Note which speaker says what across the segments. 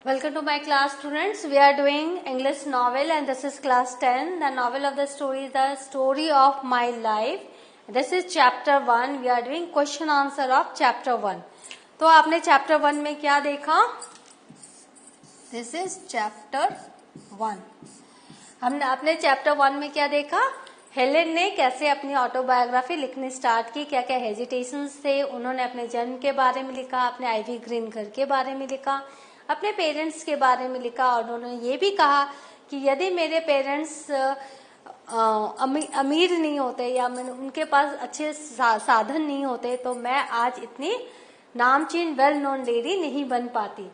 Speaker 1: Welcome to my class, students. We are doing English novel and this is class 10. The novel of the story is The Story of My Life. This is chapter 1. We are doing question answer of chapter 1. तो आपने chapter 1 में क्या देखा? This is chapter 1. हमने अपने chapter 1 में क्या देखा? हेलेन ने कैसे अपनी ऑटोबायोग्राफी लिखनी स्टार्ट की, क्या क्या हेजिटेशंस थे, उन्होंने अपने जन्म के बारे में लिखा, अपने आइवी ग्रीन घर के बारे में लिखा, अपने पेरेंट्स के बारे में लिखा और उन्होंने ये भी कहा कि यदि मेरे पेरेंट्स अमीर नहीं होते या उनके पास अच्छे साधन नहीं होते तो मैं आज इतनी नामचीन वेल नोन लेडी नहीं बन पाती।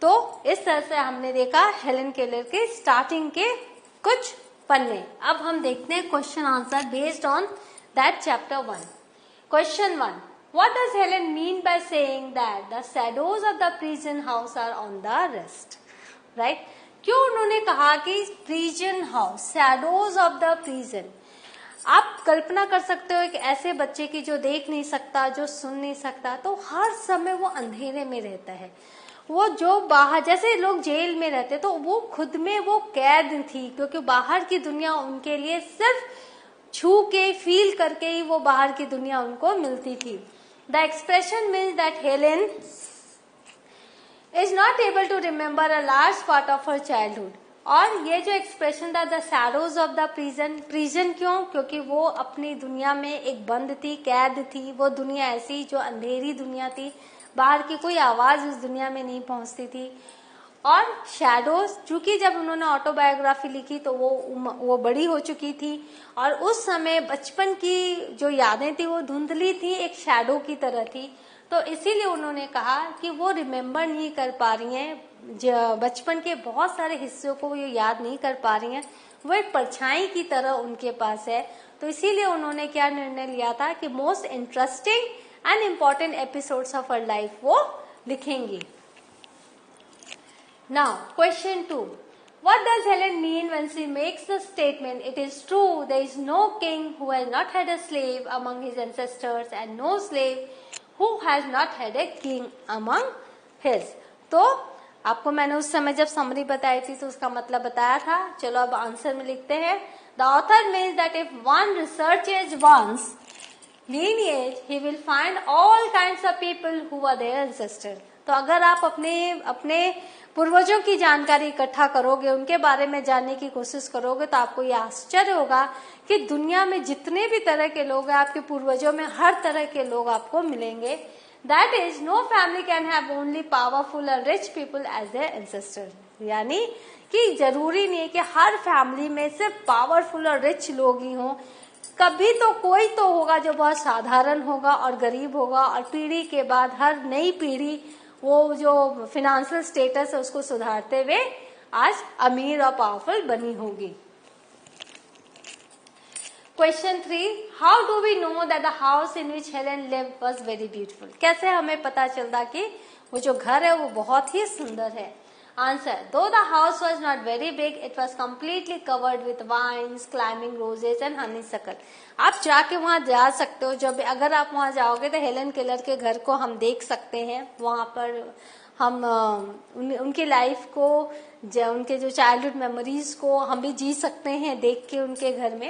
Speaker 1: तो इस तरह से हमने देखा हेलेन केलर के स्टार्टिंग के कुछ पन्ने। अब हम देखते हैं question answer based on that chapter 1। Question 1, what does Helen mean by saying that the shadows of the prison house are on the rest? Right? क्यों उन्होंने कहा कि prison house, shadows of the prison? आप कल्पना कर सकते हो एक ऐसे बच्चे की जो देख नहीं सकता, जो सुन नहीं सकता, तो हर समय वो अंधेरे में रहता है। वो जो बाहर, जैसे लोग जेल में रहते तो वो खुद में वो कैद थी, क्योंकि बाहर की दुनिया उनके लिए सिर्फ छू के फील करके ही वो बाहर की दुनिया उनको मिलती थी। The expression means that Helen is not able to remember a large part of her childhood. और ये जो एक्सप्रेशन था the shadows of the prison क्यों? क्योंकि वो अपनी दुनिया में एक बंद थी, कैद थी। वो दुनिया ऐसी जो अंधेरी दुनिया थी, बाहर की कोई आवाज उस दुनिया में नहीं पहुंचती थी। और शैडोज, चूंकि जब उन्होंने ऑटोबायोग्राफी लिखी तो वो बड़ी हो चुकी थी और उस समय बचपन की जो यादें थी वो धुंधली थी, एक शैडो की तरह थी। तो इसीलिए उन्होंने कहा कि वो रिमेम्बर नहीं कर पा रही हैं, बचपन के बहुत सारे हिस्सों को वो याद नहीं कर पा रही हैं, वो एक परछाई की तरह उनके पास है। तो इसीलिए उन्होंने क्या निर्णय लिया था कि most interesting and important episodes of her life वो लिखेंगी। Now, question 2. What does Helen mean when she makes the statement, "It is true, there is no king who has not had a slave among his ancestors and no slave who has not had a king among his"? तो आपको मैंने उस समय जब summary बताई थी तो उसका मतलब बताया था। चलो अब आंसर में लिखते हैं। The author means that if one researches one's lineage, he will find all kinds of people who were their ancestors. तो अगर आप अपने पूर्वजों की जानकारी इकट्ठा करोगे, उनके बारे में जानने की कोशिश करोगे, तो आपको ये आश्चर्य होगा कि दुनिया में जितने भी तरह के लोग हैं, आपके पूर्वजों में हर तरह के लोग आपको मिलेंगे। That is no family can have only powerful और rich people as their ancestor. यानी कि जरूरी नहीं है कि हर फैमिली में सिर्फ पावरफुल और रिच लोग ही हों। कभी तो कोई तो होगा जो बहुत साधारण होगा और गरीब होगा, और पीढ़ी के बाद हर नई पीढ़ी वो जो फिनेंशियल स्टेटस है उसको सुधारते हुए आज अमीर और पावरफुल बनी होगी। Question 3, how do we know that the house in which Helen lived was very beautiful? कैसे हमें पता चलता कि वो जो घर है वो बहुत ही सुंदर है? आंसर, दो the house was not very big, it was completely covered with vines, climbing roses and honeysuckle. आप जाके वहां जा सकते हो। जब अगर आप वहां जाओगे तो हेलेन केलर के घर को हम देख सकते हैं। वहां पर हम उनकी लाइफ को, उनके जो चाइल्डहुड मेमोरीज को हम भी जी सकते हैं देख के उनके घर में।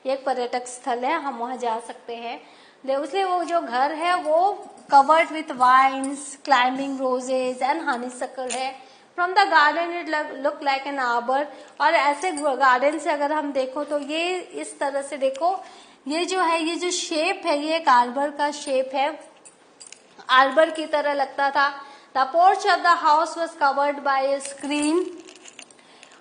Speaker 1: एक पर्यटक स्थल है, हम वहां जा सकते हैं। इसलिए वो जो घर है वो covered with vines, climbing roses and honeysuckle है। From the garden it look like an arbour. और ऐसे गार्डन से अगर हम देखो तो ये इस तरह से देखो, ये जो है, ये जो शेप है, ये एक आर्बर का शेप है, आर्बर की तरह लगता था। The porch of the house was covered by A screen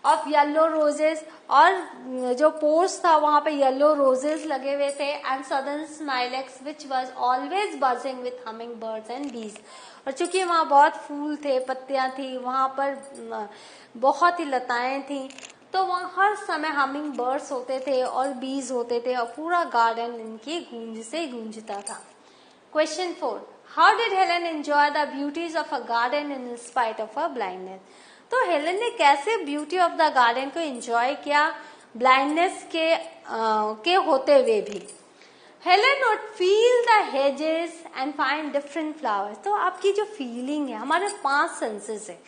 Speaker 1: of yellow roses. और जो पोर्च था वहां पे येलो रोजेस लगे हुए थे। And southern smilax which was always buzzing with humming birds and bees. और चूंकि वहां बहुत फूल थे, पत्तियां थी, वहां पर बहुत ही लताएं थी, तो वहां हर समय हमिंग बर्ड्स होते थे और बीज होते थे और पूरा गार्डन इनकी गूंज से गूंजता था। Question 4, how did Helen enjoy the beauties of a garden in spite of a blindness? तो हेलेन ने कैसे ब्यूटी ऑफ द गार्डन को एंजॉय किया ब्लाइंडनेस के होते हुए भी? Helen would feel the hedges and find different flowers. तो आपकी जो फीलिंग है, हमारे 5 सेंसेस है,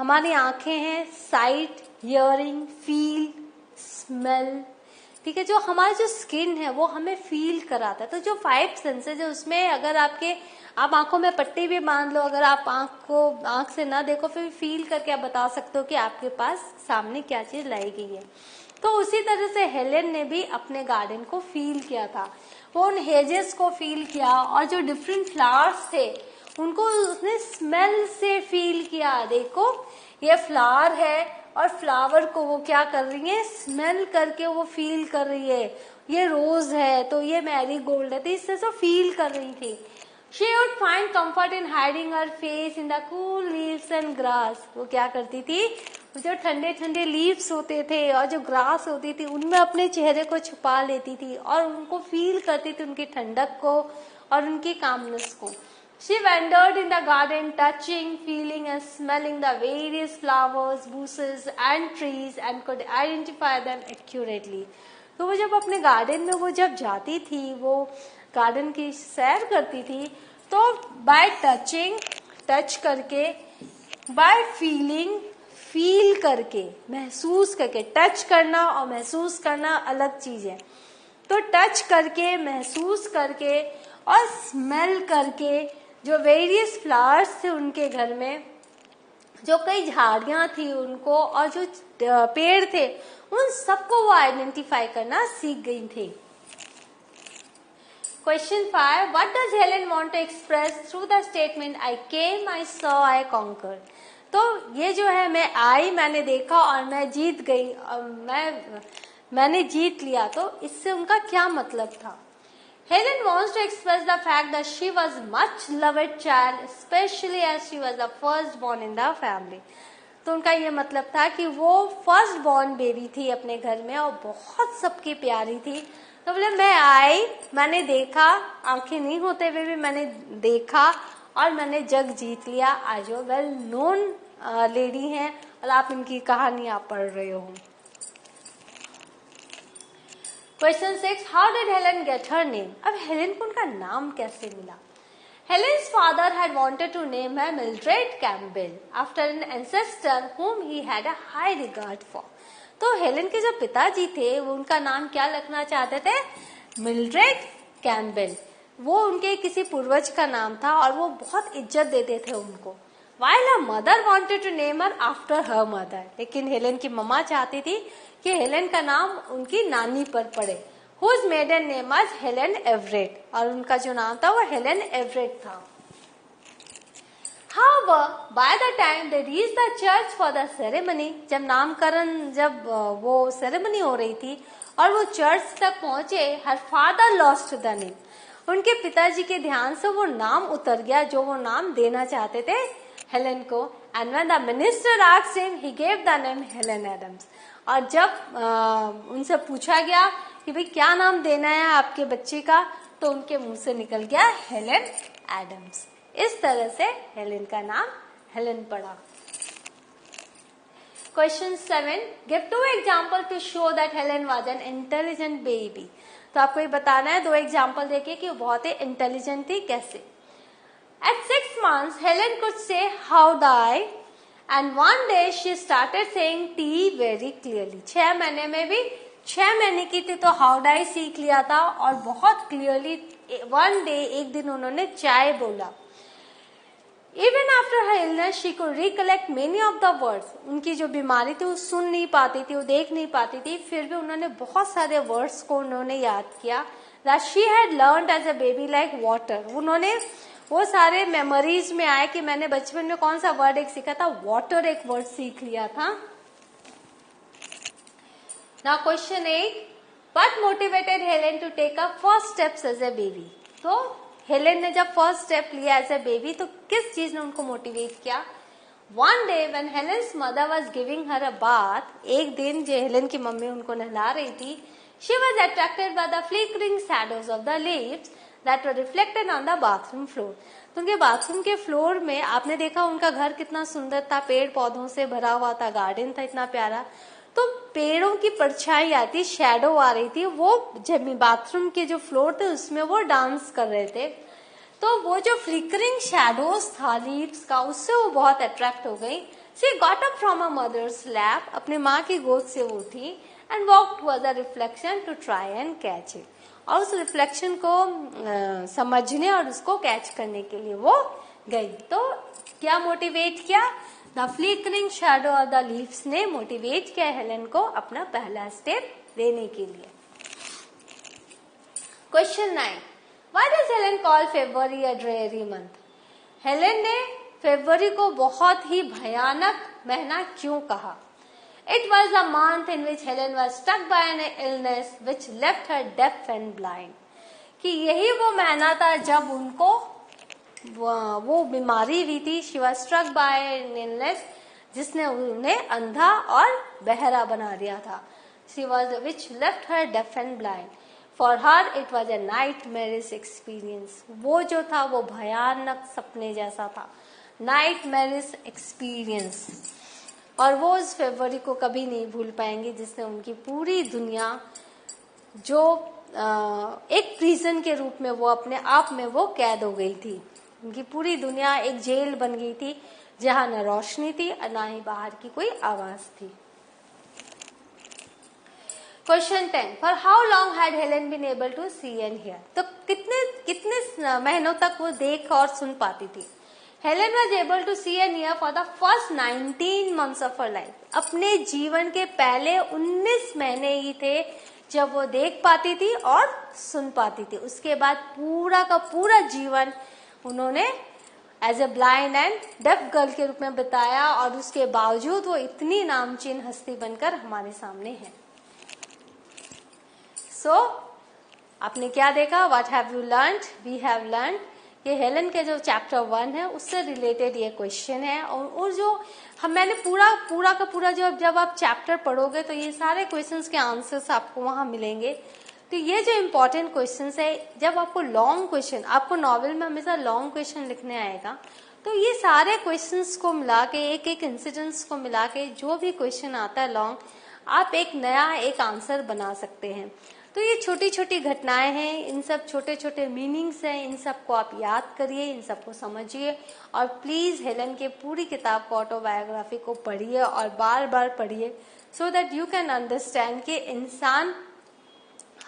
Speaker 1: हमारी आंखें हैं साइट, हियरिंग, फील, स्मेल, ठीक है। जो हमारी जो स्किन है वो हमें फील कराता है। तो जो 5 सेंसेस है उसमें अगर आप आंखों में पट्टी भी बांध लो, अगर आप आंख से ना देखो फिर फील करके आप बता सकते हो कि आपके पास सामने क्या चीज लाई गई है। तो उसी तरह से हेलेन ने भी अपने गार्डन को फील किया था। वो उन हेजेस को फील किया और जो डिफरेंट फ्लावर्स थे उनको उसने स्मेल से फील किया। देखो ये फ्लावर है और फ्लावर को वो क्या कर रही है, स्मेल करके वो फील कर रही है। ये रोज है तो ये मैरीगोल्ड है, तो इससे सब फील कर रही थी। She would find comfort in hiding her face in the cool leaves and grass. वो क्या करती थी, जो ठंडे ठंडे लीव्स होते थे और जो ग्रास होती थी उनमें अपने चेहरे को छुपा लेती थी और उनको फील करती थी, उनकी ठंडक को और उनकी कामनेस को। She wandered in the garden, touching, feeling and smelling the various flowers, bushes and trees and could identify them accurately. तो वो जब अपने गार्डन में वो जब जाती थी, वो गार्डन की सैर करती थी, तो बाय टचिंग, टच करके, बाय फीलिंग, फील करके, महसूस करके, टच करना और महसूस करना अलग चीज है। तो टच करके, महसूस करके और स्मेल करके जो वेरियस फ्लावर्स थे उनके घर में, जो कई झाड़ियां थी उनको और जो पेड़ थे उन सबको वो आइडेंटिफाई करना सीख गई थी। Question 5. What does Helen want to express through the statement I came, I saw, I conquered? तो ये जो है मैं आई, मैंने देखा और मैं जीत गई और मैंने जीत लिया, तो इससे उनका क्या मतलब था? Helen wants to express the fact that she was much loved child, especially as she was the first born in the family. तो उनका ये मतलब था कि वो फर्स्ट बॉर्न बेबी थी अपने घर में और बहुत सबकी प्यारी थी। तो बोले मैं आई, मैंने देखा, आंखें नहीं होते हुए भी मैंने देखा और मैंने जग जीत लिया। आज वो वेल नोन लेडी हैं और आप इनकी कहानी आप पढ़ रहे हो। Question 6. How did Helen get her name? अब हेलन को उनका नाम कैसे मिला? Helen's father had wanted to name her Mildred Campbell after an ancestor whom he had a high regard for. तो हेलन के जो पिताजी थे वो उनका नाम क्या रखना चाहते थे? Mildred Campbell. वो उनके किसी पूर्वज का नाम था और वो बहुत इज्जत देते थे उनको। While her mother wanted to name her after her mother, लेकिन हेलन की मम्मा चाहती थी कि हेलन का नाम उनकी नानी पर पड़े। Whose maiden name was Helen Everett, और उनका जो नाम था वो हेलन एवरेट था। However, by the time they reached the church for the ceremony, जब वो सेरेमनी हो रही थी और वो चर्च तक पहुंचे, her father lost the name. उनके पिताजी के ध्यान से वो नाम उतर गया जो वो नाम देना चाहते थे हेलन को। And when the minister asked him, he gave the name Helen Adams. और जब उनसे पूछा गया कि भाई क्या नाम देना है आपके बच्चे का, तो उनके मुंह से निकल गया हेलन एडम्स। इस तरह से हेलन का नाम हेलन पड़ा। Question 7. Give 2 example to show that Helen was an intelligent baby. तो आपको ये बताना है, 2 एग्जाम्पल देखिए कि वो बहुत ही इंटेलिजेंट थी कैसे। At 6 months, Helen could say how die, and one day she started saying tea very clearly. 6 महीने में भी 6 महीने की थी तो हाउ डाई सीख लिया था और बहुत क्लियरली वन डे, एक दिन उन्होंने चाय बोला। Even after her illness, she could recollect many of the words. उनकी जो बीमारी थी वो सुन नहीं पाती थी, वो देख नहीं पाती थी, फिर भी उन्होंने बहुत सारे वर्ड्स को उन्होंने याद किया। That she had learned as a baby like water. उन्होंने वो सारे मेमोरीज में आए कि मैंने बचपन में कौन सा वर्ड एक सीखा था, वाटर एक वर्ड सीख लिया था। Now question 8. What motivated Helen to take her first steps as a baby? तो हेलेन ने जब फर्स्ट स्टेप लिया एज ए बेबी तो किस चीज ने उनको मोटिवेट किया? One day when Helen's mother was giving her a bath, एक दिन जो हेलेन की मम्मी उनको नहला रही थी, she was attracted by the flickering shadows of the leaves that were reflected on the bathroom floor. तो उनके बाथरूम के फ्लोर में आपने देखा उनका घर कितना सुंदर था, पेड़ पौधों से भरा हुआ था, गार्डन था इतना प्यारा, तो पेड़ों की परछाई आती, शैडो आ रही थी, वो जब बाथरूम के जो फ्लोर थे उसमें वो डांस कर रहे थे। तो वो जो फ्लिकरिंग शैडोज था लीव्स का, उससे वो बहुत अट्रैक्ट हो गई। She got up from her mother's lap. अपने माँ की गोद से वो उठी and walked towards the reflection to try and catch it. और उस रिफ्लेक्शन को समझने और उसको कैच करने के लिए वो गई. तो क्या मोटिवेट किया? The flickering shadow of the leaves ने मोटिवेट किया हेलन को अपना पहला स्टेप लेने के लिए. Question 9. Why does Helen call February a dreary month? Helen ने फरवरी को बहुत ही भयानक महीना क्यों कहा? It was a month in which Helen was struck by an illness which left her deaf and blind. कि यही वो महीना था जब उनको वो बीमारी हुई थी. She was struck by an illness जिसने उन्हें अंधा और बहरा बना दिया था. She was which left her deaf and blind. For her it was a nightmarish experience. वो जो था वो भयानक सपने जैसा था. Nightmarish experience. और वो उस फरवरी को कभी नहीं भूल पाएंगे जिसने उनकी पूरी दुनिया जो एक प्रिजन के रूप में वो अपने आप में वो कैद हो गई थी. उनकी पूरी दुनिया एक जेल बन गई थी जहां न रोशनी थी और न ही बाहर की कोई आवाज थी. Question 10. For how long had Helen been able to see and hear? तो कितने महीनों तक वो देख और सुन पाती थी? Helen was able to see and hear for the first 19 months of her life. अपने जीवन के पहले 19 महीने ही थे जब वो देख पाती थी और सुन पाती थी. उसके बाद पूरा का पूरा जीवन उन्होंने as a blind and deaf girl के रूप में बिताया और उसके बावजूद वो इतनी नामचीन हस्ती बनकर हमारे सामने है. सो आपने क्या देखा? What have you learned? We have learned. ये हेलन के जो चैप्टर 1 है उससे रिलेटेड ये क्वेश्चन है. और जो मैंने पूरा का पूरा जब आप चैप्टर पढ़ोगे तो ये सारे क्वेश्चंस के आंसर्स आपको वहां मिलेंगे. तो ये जो इम्पोर्टेंट क्वेश्चंस है, जब आपको लॉन्ग क्वेश्चन, आपको नॉवेल में हमेशा लॉन्ग क्वेश्चन लिखने आएगा, तो ये सारे क्वेश्चंस को मिला के एक इंसिडेंट्स को मिला के जो भी क्वेश्चन आता है लॉन्ग, आप एक नया एक आंसर बना सकते हैं. तो ये छोटी छोटी घटनाएं हैं, इन सब छोटे छोटे मीनिंग्स हैं, इन सबको आप याद करिए, इन सबको समझिए और प्लीज हेलन के पूरी किताब को, ऑटोबायोग्राफी को पढ़िए और बार बार पढ़िए so that you can understand कि इंसान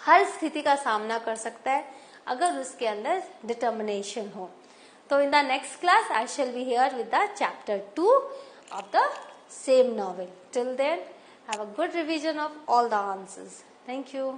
Speaker 1: हर स्थिति का सामना कर सकता है अगर उसके अंदर डिटर्मिनेशन हो. तो in the next class I shall be here with the chapter 2 of the same novel. Till then have a good revision of all the answers. Thank you.